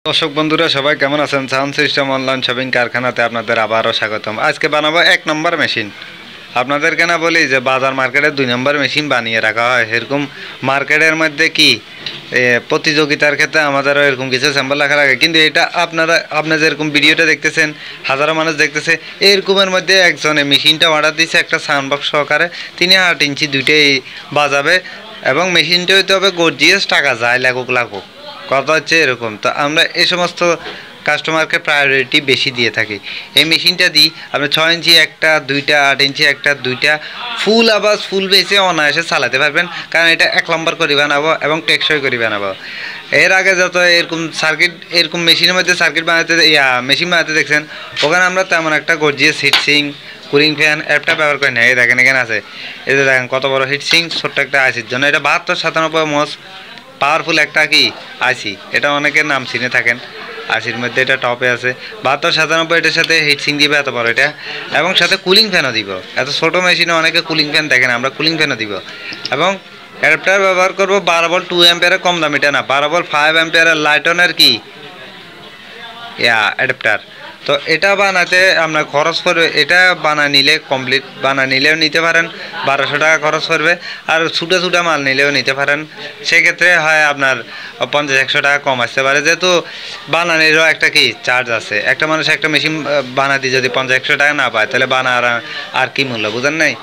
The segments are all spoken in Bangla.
দর্শক বন্ধুরা সবাই কেমন আছেন? সাউন্ড সিস্টেম অনলাইন শপিং কারখানাতে আপনাদের আবারও স্বাগতম। আজকে বানাবো 1 নম্বর মেশিন। আপনাদেরকে না বলি যে বাজার মার্কেটে 2 নম্বর মেশিন বানিয়ে রাখা হয়, এরকম মার্কেটের মধ্যে কি প্রতিযোগিতার ক্ষেত্রে আমাদেরও এরকম কিছু স্যাম্পল রাখা লাগে, কিন্তু এটা আপনি যেরকম ভিডিওটা দেখতেছেন, হাজারো মানুষ দেখতেছে, এরকমের মধ্যে একজনে মেশিনটা অর্ডার দিচ্ছে একটা সাউন্ড বক্স সহকারে। তিনি 8 ইঞ্চি দুইটাই বাজাবে এবং মেশিনটা হইতে হবে গর্জিয়াস, টাকা যায় লাগুক লাগুক, কথা হচ্ছে এরকম। তো আমরা এই সমস্ত কাস্টমারকে প্রায়োরিটি বেশি দিয়ে থাকি। এই মেশিনটা দিই আপনি 6 ইঞ্চি একটা, দুইটা, 8 ইঞ্চি একটা, দুইটা, ফুল আবার ফুল বেসে অনায়াসে চালাতে পারবেন, কারণ এটা 1 নম্বর করে বানাবো এবং টেকসই করে বানাবো। এর আগে যত এরকম সার্কিট, এরকম মেশিনের মধ্যে সার্কিট বানাতে মেশিন বানাতে দেখছেন, ওখানে আমরা তেমন একটা গর্জিয়াস হিটসিং, কুলিং ফ্যান একটা ব্যবহার করি না। এই দেখেন এখানে আছে, এই যে দেখেন কত বড় হিটসিং, ছোট্ট একটা আইসির জন্য। এটা 72-97 মস পাওয়ারফুল একটা কি আইসি, এটা অনেকের নাম চিনে থাকেন। আইসির মধ্যে এটা টপে আছে 72-97, এটার সাথে হিটসিং দিবে এত বড় এটা, এবং সাথে কুলিং ফ্যানও দিব। এত ছোটো মেশিনে অনেকে কুলিং ফ্যান দেখেন, আমরা কুলিং ফ্যানও দিব। এবং অ্যাডাপ্টার ব্যবহার করবো 12 ভোল্ট 2 অ্যাম্পিয়ারের, কম দাম এটা না, 12 ভোল্ট 5 অ্যাম্পিয়ারের লাইটনের কি অ্যাডাপ্টার। তো এটা বানাতে আপনার খরচ পড়বে, এটা বানা নিলে কমপ্লিট বানা নিলেও নিতে পারেন 1200 টাকা খরচ পড়বে, আর ছোটো ছোটো মাল নিলেও নিতে পারেন। সেক্ষেত্রে হয় আপনার 50-100 টাকা কম আসতে পারে, যেহেতু বানানোরও একটা কি চার্জ আছে। একটা মানুষ একটা মেশিন বানাতে যদি 50-100 টাকা না পায়, তাহলে আর কি মূল্য, বুঝেন নাই?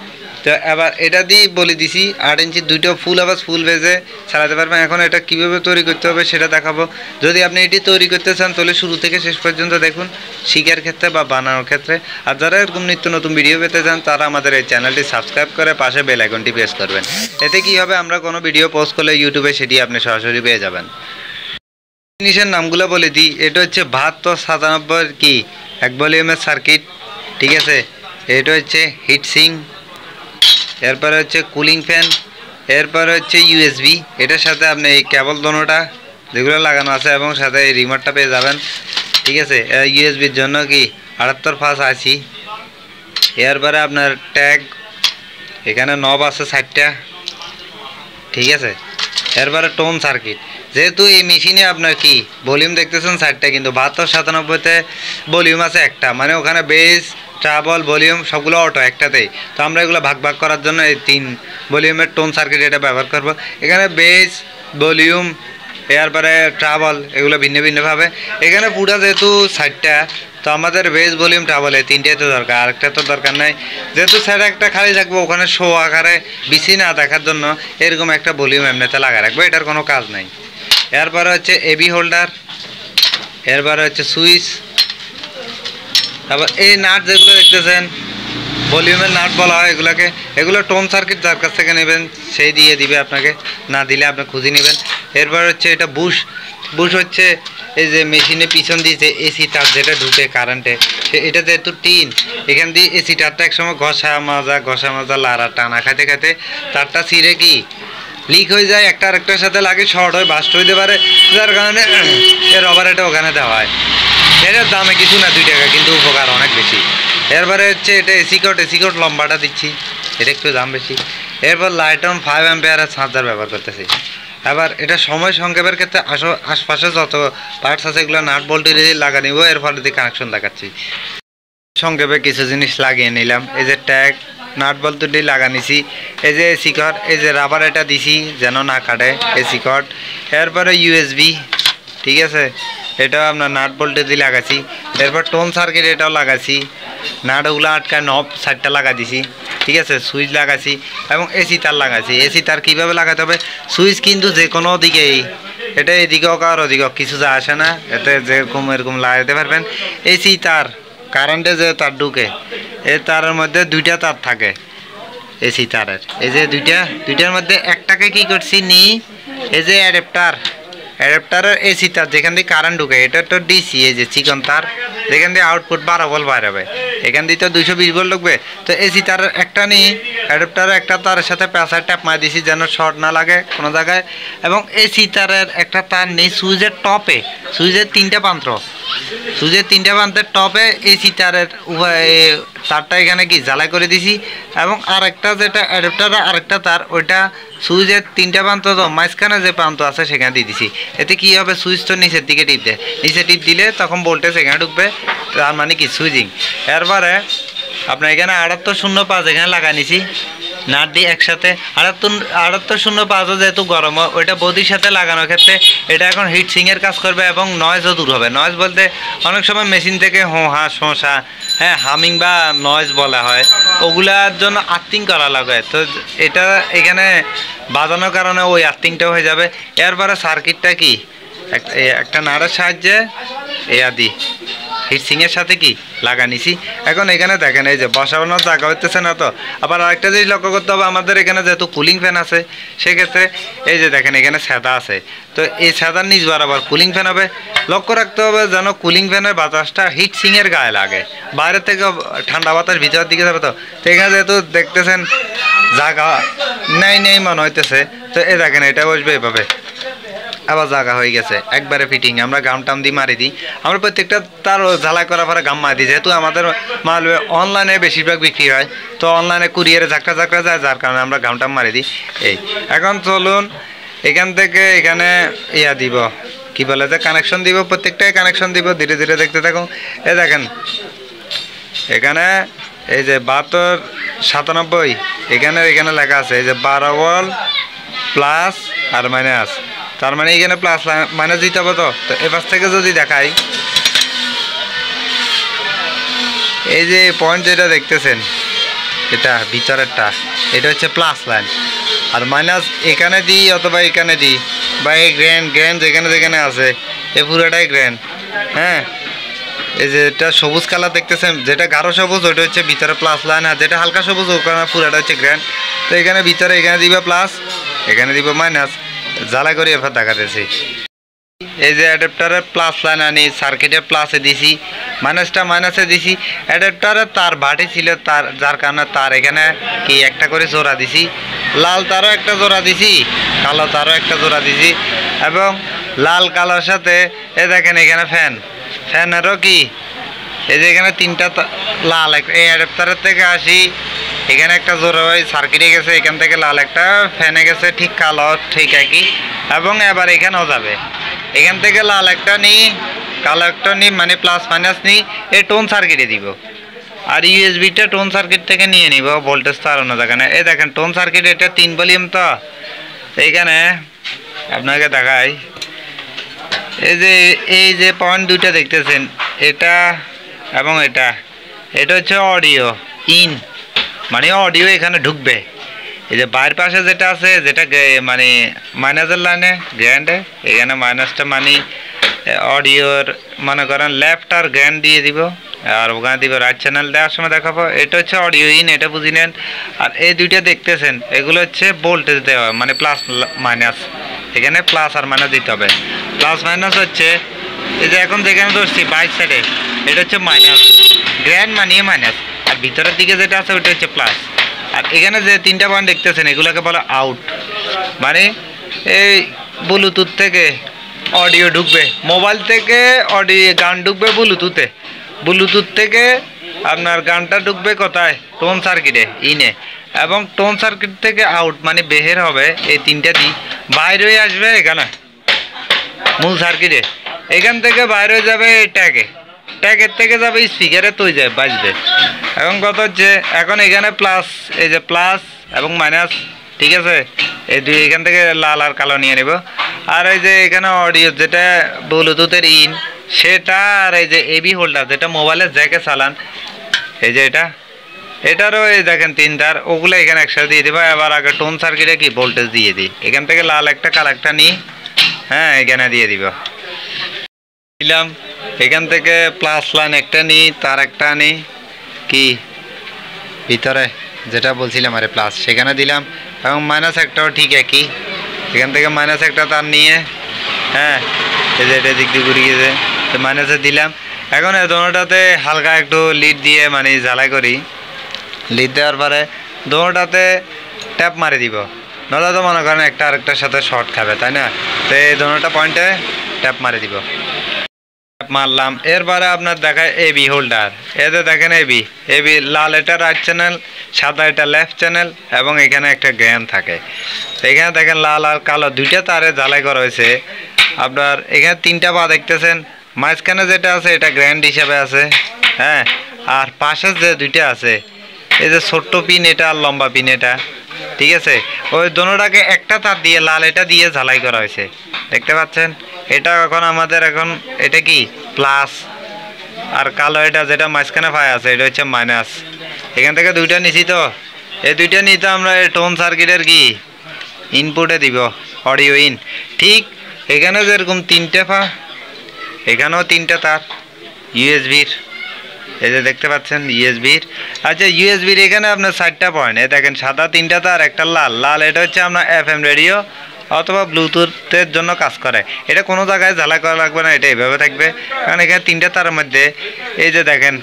তো এবার এটা দিয়ে বলে দিছি 8 ইঞ্চি দুইটা ফুল আবার ফুল ভেজে চালাতে পারবেন। এখন এটা কীভাবে তৈরি করতে হবে সেটা দেখাবো। যদি আপনি এটি তৈরি করতে চান তাহলে শুরু থেকে শেষ পর্যন্ত দেখুন, শিখার ক্ষেত্রে বা বানানোর ক্ষেত্রে। আর যারা এরকম নিত্য নতুন ভিডিও পেতে চান, তারা আমাদের এই চ্যানেলটি সাবস্ক্রাইব করে পাশে বেল আইকনটি প্রেস করবেন। এতে কী হবে, আমরা কোনো ভিডিও পোস্ট করলে ইউটিউবে সেটি আপনি সরাসরি পেয়ে যাবেন। জিনিসের নামগুলো বলে দিই। এটা হচ্ছে 72-97 কি 1 ভলিউমের সার্কিট, ঠিক আছে। এটা হচ্ছে হিটসিং, এরপরে হচ্ছে কুলিং ফ্যান, এরপরে হচ্ছে ইউএসবি। এটার সাথে আপনি এই কেবল দোনোটা যেগুলো লাগানো আছে এবং সাথে এই রিমোটটা পেয়ে যাবেন, ঠিক আছে। ইউএসবির জন্য কি 78 আইসি। এরপরে আপনার ট্যাগ, এখানে নব আছে 60টা, ঠিক আছে। এরপরে টোন সার্কিট, যেহেতু এই মেশিনে আপনার কি ভলিউম দেখতেছেন 60টা, কিন্তু 72-97-তে ভলিউম আছে একটা, মানে ওখানে বেস, ট্রাবল, ভলিউম সবগুলো অটো একটাতেই। তো আমরা এগুলো ভাগ ভাগ করার জন্য এই 3 ভলিউমের টোন সার্কিট এটা ব্যবহার করব। এখানে বেস, ভলিউম, এরপরে ট্রাবল এগুলো ভিন্ন ভিন্নভাবে। এখানে পুরো যেহেতু 60টা, তো আমাদের বেস, ভলিউম, ট্রাবল এই 3টাই তো দরকার, আরেকটা তো দরকার নাই। যেহেতু সাইড একটা খালি থাকবে, ওখানে শো আকারে বেশি না দেখার জন্য এরকম একটা ভলিউম এমনিতে লাগা রাখবো, এটার কোনো কাজ নাই। এরপরে হচ্ছে এবি হোল্ডার, এরপরে হচ্ছে সুইচ। তারপর এই নাট যেগুলো দেখতেছেন, ভলিউমের নাট বলা হয় এগুলোকে। এগুলো টোন সার্কিট যার কাছ থেকে নেবেন সেই দিয়ে দিবে আপনাকে, না দিলে আপনি খুঁজে নেবেন। এরপর হচ্ছে এটা বুশ। বুশ হচ্ছে এই যে মেশিনে পিছন দিয়ে যে এসি তার যেটা ঢুকে কারেন্টে, এটা যেহেতু টিন, এখান দিয়ে এসি তারটা একসময় ঘষা মাজা লাড়া টানা খাইতে খাইতে তারটা ছিঁড়ে কি লিক হয়ে যায়, একটা আরেকটার সাথে লাগে, শর্ট হয়ে বাস্ট হইতে পারে, যার কারণে এর রবার এটা ওখানে দেওয়া হয়। এটার দামে কিছু না, 2 টাকা, কিন্তু উপকার অনেক বেশি। এরপরে হচ্ছে এটা এসি কোড লম্বাটা দিচ্ছি, এটা একটু দাম বেশি। এরপর লাইটন 5 অ্যাম্পিয়ারের চার্জার ব্যবহার করতেছি। আবার এটা সময় সংক্ষেপের ক্ষেত্রে আশপাশে যত পার্টস আছে এগুলো নাট বল্টু দিয়ে লাগা নিব, এর ফলে দিয়ে কানেকশন দেখাচ্ছি। সংক্ষেপে কিছু জিনিস লাগিয়ে নিলাম, এই যে ট্যাগ, নাট বল্টু দিয়ে লাগা নিছি। এই যে এসি কর্ড, এই যে রাবার এটা দিছি যেন না কাটে, এসি কর্ড। এরপরে ইউএসবি, ঠিক আছে, এটাও আপনার নাট বল্টু দিয়ে লাগাচ্ছি। এরপর টোন সার্কিট এটাও লাগাচ্ছি, নাটগুলো আটকায় নব 60টা লাগা দিছি, ঠিক আছে। সুইচ লাগাচ্ছি এবং এসি তার লাগাচ্ছি। এসি তার কীভাবে লাগাতে হবে, সুইচ কিন্তু যে কোনো দিকেই, এটা এদিকে হোক আর ওদিকে হোক কিছু যা আসে না, এতে যেরকম এরকম লাগাতে পারবেন। এসি তার কারেন্টে যে তার ঢুকে, এই তারের মধ্যে 2টা তার থাকে এসি তারের। এই যে দুইটার মধ্যে একটাকে কি করছি নি, এই যে অ্যাডাপ্টারের এসি তার যেখান থেকে কারেন্ট ঢুকে, এটা তো ডিসি, এই যে চিকন তার, যেখান দিয়ে আউটপুট 12 ভোল্ট বাইর হবে, এখান দিয়ে তো 220 ভোল্ট ঢুকবে। তো এসি তার একটা নিই, অ্যাডাপ্টারের একটা তারের সাথে প্যাঁচার ট্যাপ মার দিছি যেন শর্ট না লাগে কোনো জায়গায়, এবং এসি তারের একটা তার নেই সুইচের টপে, সুইচের 3টা প্রান্ত, সুইচের 3টা প্রান্তের টপে এসি তারের তারটা এখানে কি জ্বালাই করে দিছি, এবং আরেকটা যেটা অ্যাডাপ্টারের আরেকটা তার ওইটা সুইচের 3টা প্রান্ত তো মাঝখানে যে প্রান্ত আছে সেখানে দিয়ে দিছি। এতে কি হবে, সুইচ তো নিচের দিকে টিপ দেয়, নিচে টিপ দিলে তখন ভোল্টেজ এখানে ঢুকবে, তার মানে কি সুইচিং। এরপরে আপনার এখানে 7805 এখানে লাগাই নিছি নাট দিয়ে একসাথে। 7805 যেহেতু গরম ওইটা বডির সাথে লাগানোর ক্ষেত্রে এটা এখন হিট সিংয়ের কাজ করবে এবং নয়েজও দূর হবে। নয়েজ বলতে অনেক সময় মেশিন থেকে হোঁহা শোঁসা, হ্যাঁ হামিং বা নয়েজ বলা হয়, ওগুলার জন্য আর্থিং করা লাগে। তো এটা এখানে বাজানোর কারণে ওই আর্থিংটাও হয়ে যাবে। এরপরে সার্কিটটা কি একটা নাড়ার সাহায্যে দিই হিটসিংয়ের সাথে কি লাগা নিছি। এখন এখানে দেখেন এই যে বসানোর জায়গা হইতেছে না, তো আবার আরেকটা জিনিস লক্ষ্য করতে হবে, আমাদের এখানে যেহেতু কুলিং ফ্যান আছে সেক্ষেত্রে এই যে দেখেন এখানে ছাদা আছে, তো এই ছাদার নিচ বরাবর কুলিং ফ্যান হবে। লক্ষ্য রাখতে হবে যেন কুলিং ফ্যানের বাতাসটা হিটসিংয়ের গায়ে লাগে, বাইরে থেকে ঠান্ডা বাতাস ভিতরের দিকে যাবে। তো এখানে যেহেতু দেখতেছেন জায়গা নেই মনে হইতেছে, তো এই দেখেন এটা বসবে এভাবে, আবার জায়গা হয়ে গেছে একবারে ফিটিং। আমরা গাম টাম দিয়ে মারি দিই, আমরা প্রত্যেকটা তার ঝালাই করার পরে গাম মারি দিই, যেহেতু আমাদের মাল অনলাইনে বেশিরভাগ বিক্রি হয়, তো অনলাইনে কুরিয়ারে ঝাঁকড়া যায়, যার কারণে আমরা গাম টাম মারি দিই। এই এখন চলুন এখান থেকে এখানে দিব কি বলে যে কানেকশন দিব, প্রত্যেকটাই কানেকশন দিব, ধীরে ধীরে দেখতে থাকুন। এই দেখেন এখানে এই যে 7297 এখানে লেখা আছে এই যে 12 ভোল্ট প্লাস আর মাইনাস, তার মানে এখানে প্লাস মাইনাস দিতে হবে। তো এবার থেকে যদি দেখাই এই যে পয়েন্ট যেটা দেখতেছেন এটা ভিতরেরটা, এটা হচ্ছে প্লাস লাইন, আর মাইনাস এখানে দিই অথবা এখানে দিই, বা এই গ্র্যান্ড যেখানে আছে এই পুরোটাই গ্র্যান্ড। হ্যাঁ এই যেটা সবুজ কালার দেখতেছেন, যেটা গাঢ় সবুজ ওইটা হচ্ছে ভিতরে প্লাস লাইন, আর যেটা হালকা সবুজ ওখানে পুরোটা হচ্ছে গ্র্যান্ড। তো এখানে ভিতরে এখানে দিবে প্লাস, এখানে দিব মাইনাস, জ্বালা করে এবার দেখাতেছি। এই যে অ্যাডাপ্টারের প্লাস লাইন আনি সার্কিটের প্লাসে দিছি, মাইনাসটা মাইনাসে দিছি। অ্যাডাপ্টারের তার বাটি ছিল তার, যার কারণে তার এখানে কি একটা করে জোড়া দিছি, লাল তারও একটা জোড়া দিছি, কালো তারও একটা জোড়া দিছি, এবং লাল কালোর সাথে এ দেখেন এখানে ফ্যানেরও কি এই যে এখানে 3টা লাল, এই অ্যাডাপ্টারের থেকে আসি এখানে একটা জোড়া হয় সার্কিটে গেছে, এখান থেকে লাল একটা ফ্যানে গেছে, ঠিক কালো ঠিক একই, এবং এবার এখানেও যাবে, এখান থেকে লাল একটা নিই কালো একটা নিই, মানে প্লাস মাইনাস নিই, এই টোন সার্কিটে দিব, আর ইউএসবিটা টোন সার্কিট থেকে নিয়ে নিব, ভোল্টেজ তো আর অন্য জায়গায় না। এই দেখেন টোন সার্কিট এটা 3 ভলিউম, তো এইখানে আপনাকে দেখাই এই যে পয়েন্ট দুইটা দেখতেছেন এটা এবং এটা হচ্ছে অডিও ইন, মানে অডিও এখানে ঢুকবে। এই যে বাইরের পাশে যেটা আছে যেটা মানে মাইনাসের লাইনে গ্র্যান্ডে, এখানে মাইনাসটা মানে অডিওর মনে করেন লেফট আর গ্র্যান্ড দিয়ে দিব, আর ওখানে দিব রাইট চ্যানেল দেওয়ার সময় দেখাবো। এটা হচ্ছে অডিও ইন, এটা বুঝি নেন। আর এই দুইটা দেখতেছেন এগুলো হচ্ছে ভোল্টেজ দেওয়া, মানে প্লাস মাইনাস, এখানে প্লাস আর মাইনাস দিতে হবে। প্লাস মাইনাস হচ্ছে এই যে এখন যেখানে ধরছি বাইক সাইডে এটা হচ্ছে মাইনাস, গ্র্যান্ড মানিয়ে মাইনাস, আর ভিতরের দিকে যেটা আছে ওইটা হচ্ছে প্লাস। আর এখানে যে 3টা পয়েন্ট দেখতেছেন এগুলোকে বলে আউট, মানে এই ব্লুটুথ থেকে অডিও ঢুকবে, মোবাইল থেকে অডিও গান ঢুকবে ব্লুটুথে, ব্লুটুথ থেকে আপনার গানটা ঢুকবে কোথায়, টোন সার্কিটে ইনে, এবং টোন সার্কিট থেকে আউট মানে বের হবে এই 3টা দিক, বাইরে হয়ে আসবে এখানে মূল সার্কিটে, এখান থেকে বাইরে হয়ে যাবে ট্যাগের থেকে যাবে স্পিকারে, তো যায় বাজবে। এখন কথা হচ্ছে এখন এখানে প্লাস, এই যে প্লাস এবং মাইনাস, ঠিক আছে, এই দুই এখান থেকে লাল আর কালো নিয়ে নেব। আর এই যে এখানে অডিও যেটা ব্লুটুথের ইন সেটা, আর এই যে এবি হোল্ডার যেটা মোবাইলের জ্যাকে চালান, এই যে এটারও এই দেখেন 3 তার, ওগুলো এখানে একসাথে দিয়ে দেবো। এবার আগে টোন সার্কিটে কি ভোল্টেজ দিয়ে দিই, এখান থেকে লাল একটা কালো একটা নিই, হ্যাঁ এখানে দিয়ে দিব, দিলাম। এখান থেকে প্লাস লাইন একটা নিই, তার একটা নিই কি ভিতরে যেটা বলছিলাম আরে প্লাস, সেখানে দিলাম, এবং মাইনাস একটাও ঠিক একই, এখান থেকে মাইনাস একটা তার নিয়ে, হ্যাঁ এই যে এটা দিক দিয়ে ঘুরে গিয়েছে, তো মাইনাসে দিলাম। এখন এই দোনোটাতে হালকা একটু লিড দিয়ে মানে জ্বালাই করি, লিড দেওয়ার পরে দোনোটাতে ট্যাপ মারি দিব, নাহলে তো মনে করেন একটা আরেকটার সাথে শর্ট খাবে, তাই না? তো এই দোনোটা পয়েন্টে ট্যাপ মারি দিব, ট্যাপ মারলাম। এরপরে আপনার দেখায় এবি হোল্ডার, এতে দেখেন এবি এবি লাল এটা রাইট চ্যানেল, সাদা এটা লেফট চ্যানেল, এবং এখানে একটা গ্যান থাকে। এখানে দেখেন লাল আর কালো দুইটা তারে জ্বালাই করা হয়েছে। আপনার এখানে তিনটা পা দেখতেছেন, মাঝখানে যেটা আছে এটা গ্র্যান্ড হিসাবে আছে, হ্যাঁ। আর পাশে যে দুইটা আছে, এই যে ছোট্ট পিন এটা আর লম্বা পিন এটা, ঠিক আছে? ওই দোনোটাকে একটা তার দিয়ে লাল এটা দিয়ে ঝালাই করা হয়েছে, দেখতে পাচ্ছেন? এটা এখন আমাদের এখন এটা কি প্লাস, আর কালো এটা যেটা মাঝখানে পায় আছে এটা হচ্ছে মাইনাস। এখান থেকে দুইটা নিছি, তো এই দুইটা নিতে আমরা এই টোন সার্কিটের কি ইনপুটে দিব অডিও ইন। ঠিক এখানে যেরকম তিনটে পা, এখানেও তিনটা তার ইউএসবির, এই যে দেখতে পাচ্ছেন ইউএসবির। আচ্ছা ইউএসবির এখানে আপনার 4টা পয়েন্ট, এই দেখেন সাদা 3টা তার, একটা লাল, লাল এটা হচ্ছে আপনার এফএম রেডিও অথবা ব্লুটুথের জন্য কাজ করে। এটা কোনো জায়গায় ঝালাই করা লাগবে না, এটা এইভাবে থাকবে, কারণ এখানে 3টা তারের মধ্যে এই যে দেখেন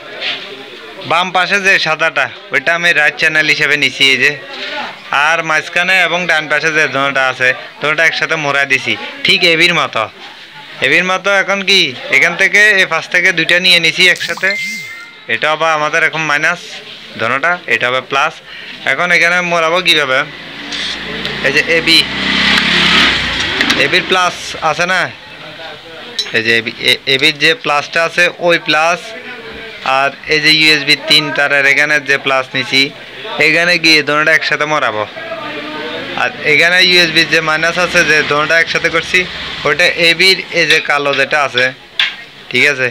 বাম পাশে যে সাদাটা ওইটা আমি রাইট চ্যানেল হিসেবে নিছি, এই যে। আর মাঝখানে এবং ডান পাশে যে দোনোটা আছে দোনোটা একসাথে মোড়া দিছি, ঠিক এবির মতো, এবির মতো। এখন কি এখান থেকে এই পাশ থেকে দুইটা নিয়ে নিছি একসাথে, এটা আবার আমাদের এখন মাইনাস দোনোটা, এটা হবে প্লাস। এখন এখানে মোড়াবো কীভাবে, এই যে এবি এবির প্লাস আছে না, এই যে এবির যে প্লাসটা আছে ওই প্লাস, আর এই যে ইউএসবি 3 তারের এখানে যে প্লাস নিছি এখানে গিয়ে দোনোটা একসাথে মরাবো। আর এখানে ইউএসবির যে মাইনাস আছে যে দোনোটা একসাথে করছি, ওইটা এবির এই যে কালো যেটা আছে, ঠিক আছে,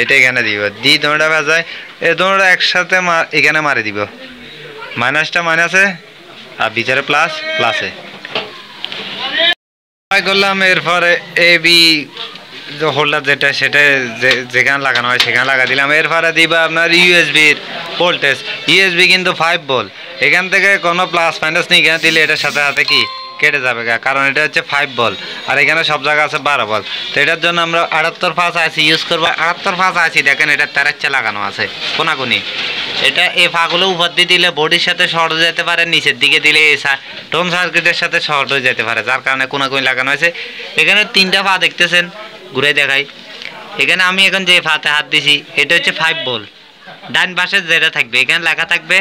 এটা এখানে দিব, দি দোনোটা ভাজায় এই দোনোটা একসাথে এখানে মারি দিব, মাইনাসটা মাইনাসে আর ভিতরে প্লাস প্লাসে করলাম। এরপরে এবি হোল্ডার যেটা সেটা যেখানে লাগানো হয় সেখানে লাগা দিলাম। এরপরে দিবা আপনার ইউএসবির ভোল্টেজ, ইউএসবি কিন্তু 5 ভোল্ট, এখান থেকে কোনো প্লাস মাইনাস নেই, এখানে দিলে এটার সাথে সাথে কি কেটে যাবে, কারণ এটা হচ্ছে 5 ভোল্ট আর এখানে সব জায়গা আছে 12 ভোল্ট। তো এটার জন্য আমরা 78 আইসি ইউজ করবো। 78 আইসি দেখেন এটা তারাচ্ছে লাগানো আছে কোনাকুনি, এটা এই ফাগুলো উপর দিয়ে দিলে বডির সাথে শর্ট হয়ে যেতে পারে, নিচের দিকে দিলে এই টোন সার্কিটের সাথে শর্ট হয়ে যেতে পারে, যার কারণে কোনাকুনি লাগানো হয়েছে। এখানে 3টা পা দেখতেছেন, ঘুরে দেখাই। এখানে আমি এখন যে ফাতে হাত দিছি এটা হচ্ছে 5 ভোল্ট, ডান পাশে যেটা থাকবে এখানে লেখা থাকবে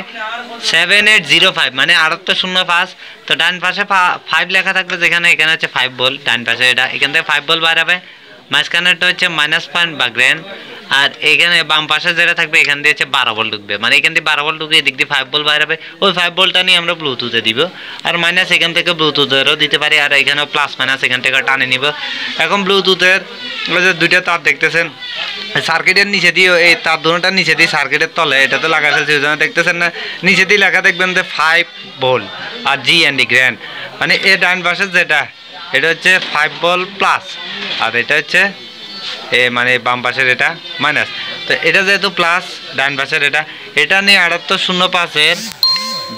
7805 মানে 7805, তো ডান পাশে 5 লেখা থাকবে যেখানে, এখানে হচ্ছে 5 ভোল্ট, ডান পাশে এটা এখান থেকে 5 ভোল্ট বাড়াবে, মাঝখানেরটা হচ্ছে মাইনাস পয়েন্ট বা গ্র্যান্ড, আর এখানে বাম পাশে যেটা থাকবে এখান দিয়ে হচ্ছে 12 ভোল্ট ঢুকবে, মানে এখান দিয়ে 12 ভোল্ট ঢুকবে, এদিক দিয়ে 5 ভোল্ট বাড়াবে, ওই 5 ভোল্টটা নিয়ে আমরা ব্লুটুথে দিব, আর মাইনাস এখান থেকে ব্লুটুথেরও দিতে পারি, আর এখানেও প্লাস মাইনাস এখান থেকে টানে নিব। এখন ব্লুটুথের যে দুইটা তার দেখতেছেন সার্কিটের নিচে দিয়ে, এই তার দুটোটার নিচে দিয়ে সার্কিটের তলে এটাতে লাগা আছে, দেখতেছেন না, নিচে দিয়ে লেখা দেখবেন যে 5 ভোল্ট আর জি অ্যান্ড গ্র্যান্ড, মানে এ ডান পাশে যেটা এটা হচ্ছে 5 ভোল্ট প্লাস, আর এটা হচ্ছে এ মানে বাম পাশের এটা মাইনাস। তো এটা যেহেতু প্লাস ডান পাশের এটা, এটা নিয়ে 7805-এর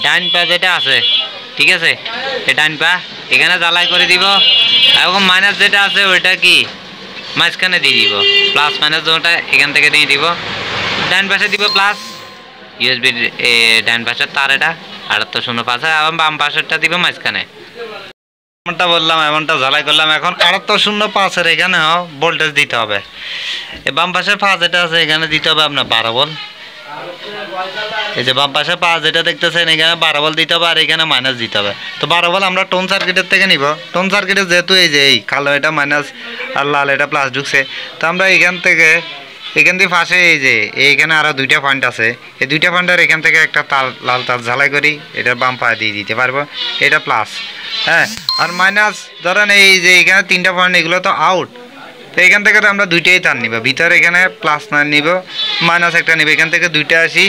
ডান পা যেটা আছে, ঠিক আছে, এই ডান পা এখানে জ্বালাই করে দিব, এবং মাইনাস যেটা আছে ওইটা কি মাঝখানে দিয়ে দিব, প্লাস মাইনাস দুটোটা এখান থেকে দিয়ে দিব, ডান পাশে দিব প্লাস ইউএসবির ডান পাশের তার এটা 7805, এবং বাম পাশেরটা দিব মাঝখানে। এমনটা বললাম, এমনটা জ্বালাই করলাম। এখন 7805-এর এখানে ভোল্টেজ দিতে হবে, এই বাম পাশের পা যেটা আছে এখানে দিতে হবে আপনার 12 ভোল্ট, এই যে বাম পাশে পা যেটা দেখতেছেন এখানে 12 ভোল্ট দিতে হবে, আর এখানে মাইনাস দিতে হবে। তো 12 ভোল্ট আমরা টোন সার্কিটের থেকে নিব, টোন সার্কিটের যেহেতু এই যে এই কালো এটা মাইনাস আর লাল এটা প্লাস ঢুকছে, তো আমরা এখান থেকে এখান দিয়ে পাশে এই যে এইখানে আরও 2টা পয়েন্ট আছে, এই 2টা পয়েন্টের এখান থেকে একটা তার লাল তার ঝালাই করি এটার বাম পা দিয়ে দিতে পারবো, এটা প্লাস, হ্যাঁ। আর মাইনাস ধরেন এই যে এখানে 3টা পয়েন্ট এগুলো তো আউট, তো এখান থেকে তো আমরা 2টাই তার নিব, ভিতরে এখানে প্লাস না নিব, মাইনাস একটা নিব, এখান থেকে 2টা আসি,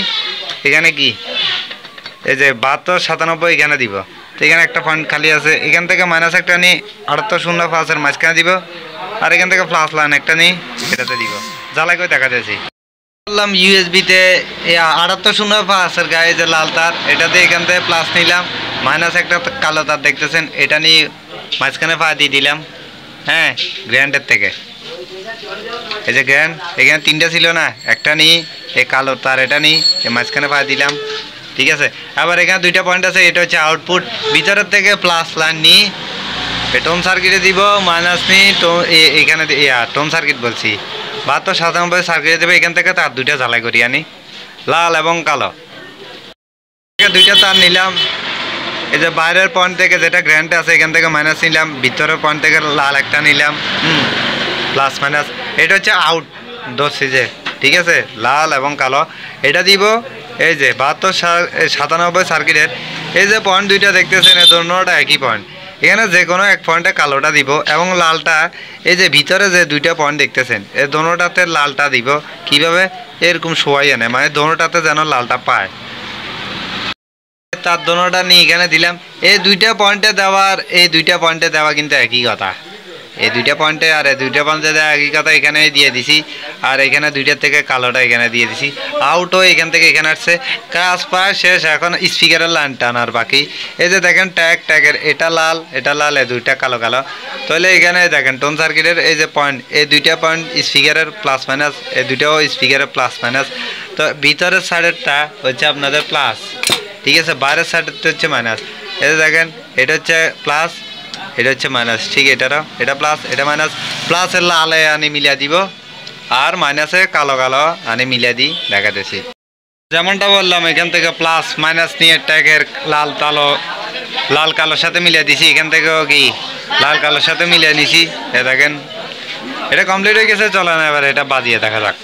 এখানে কি এই যে 7297 এখানে দিব, তো এখানে একটা পয়েন্ট খালি আছে, এখান থেকে মাইনাস একটা নিই 7805-এর মাঝখানে দিব, আর এখান থেকে প্লাস লাইন একটা নিই এটাতে দিব, জ্বালাই করে দেখা যাচ্ছি। বললাম ইউএসবিতে 7805-এর গায়ে যে লাল তার এটাতে এখান থেকে প্লাস নিলাম, মাইনাস একটা কালো তার দেখতেছেন এটা নিয়ে মাঝখানে পা দিয়ে দিলাম, হ্যাঁ, গ্র্যান্ডের থেকে এই যে গ্র্যান্ড এখানে তিনটা ছিল না, একটা নিই, এই কালো তার এটা নিই, এই মাঝখানে পা দিলাম, ঠিক আছে। আবার এখানে দুইটা পয়েন্ট আছে, এটা হচ্ছে আউটপুট, ভিতরের থেকে প্লাস লাইন নিই, টোন সার্কিটে দিব, মাইনাস নিই, তো এখানে টোন সার্কিট বলছি, 72 97 সার্কিটে দেবে। এখান থেকে তার দুইটা ঝালাই করি আনি, লাল এবং কালো, দুইটা তার নিলাম। এই যে বাইরের পয়েন্ট থেকে যেটা গ্র্যান্ড আছে এখান থেকে মাইনাস নিলাম, ভিতরের পয়েন্ট থেকে লাল একটা নিলাম, প্লাস মাইনাস, এটা হচ্ছে আউট ধরছি যে, ঠিক আছে, লাল এবং কালো। এটা দিব এই যে 72 97 সার্কিটের এই যে পয়েন্ট দুইটা দেখতেছেন, এই দোনোটা একই পয়েন্ট, এখানে যে কোনো এক পয়েন্টে কালোটা দিব এবং লালটা এই যে ভিতরে যে দুইটা পয়েন্ট দেখতেছেন এই দোনোটাতে লালটা দিব। কিভাবে? এরকম শোয়াই আনে, মানে দোনোটাতে যেন লালটা পায়। তার দোনোটা নিয়ে এখানে দিলাম, এই দুইটা পয়েন্টে দেওয়া কিন্তু একই কথা, এই দুইটা পয়েন্টে আর এই দুইটা পয়েন্টে দেওয়া একই কথা, এখানে দিয়ে দিছি, আর এখানে দুইটার থেকে কালোটা এখানে দিয়ে দিছি, আউটও এখান থেকে এখানে আসছে, কাজ প্রায় শেষ। এখন স্পিকারের লাইন টানার বাকি। এই যে দেখেন ট্যাগের এটা লাল এই দুইটা কালো কালো, তাহলে এখানে দেখেন টোন সার্কিটের এই যে পয়েন্ট, এই দুইটা পয়েন্ট স্পিকারের প্লাস মাইনাস, এই দুইটাও স্পিকারের প্লাস মাইনাস। তো ভিতরের সাইডেরটা হচ্ছে আপনাদের প্লাস, ঠিক আছে, বাইরের সাইডেরটা হচ্ছে মাইনাস। এই যে দেখেন এটা হচ্ছে প্লাস, এটা হচ্ছে মাইনাস, ঠিক, এটা প্লাস এটা মাইনাস, প্লাসের লালে আনি মিলিয়ে দিব আর মাইনাসে কালো কালো আনি মিলিয়ে দিই, দেখাতেছি। যেমনটা বললাম এখান থেকে প্লাস মাইনাস নিয়ে ট্যাগের লাল কালোর সাথে মিলিয়ে দিছি, এখান থেকেও কি লাল কালোর সাথে মিলিয়ে নিছি। এ দেখেন এটা কমপ্লিট হয়ে গেছে, চলেন এবার এটা বাজিয়ে দেখা যাক।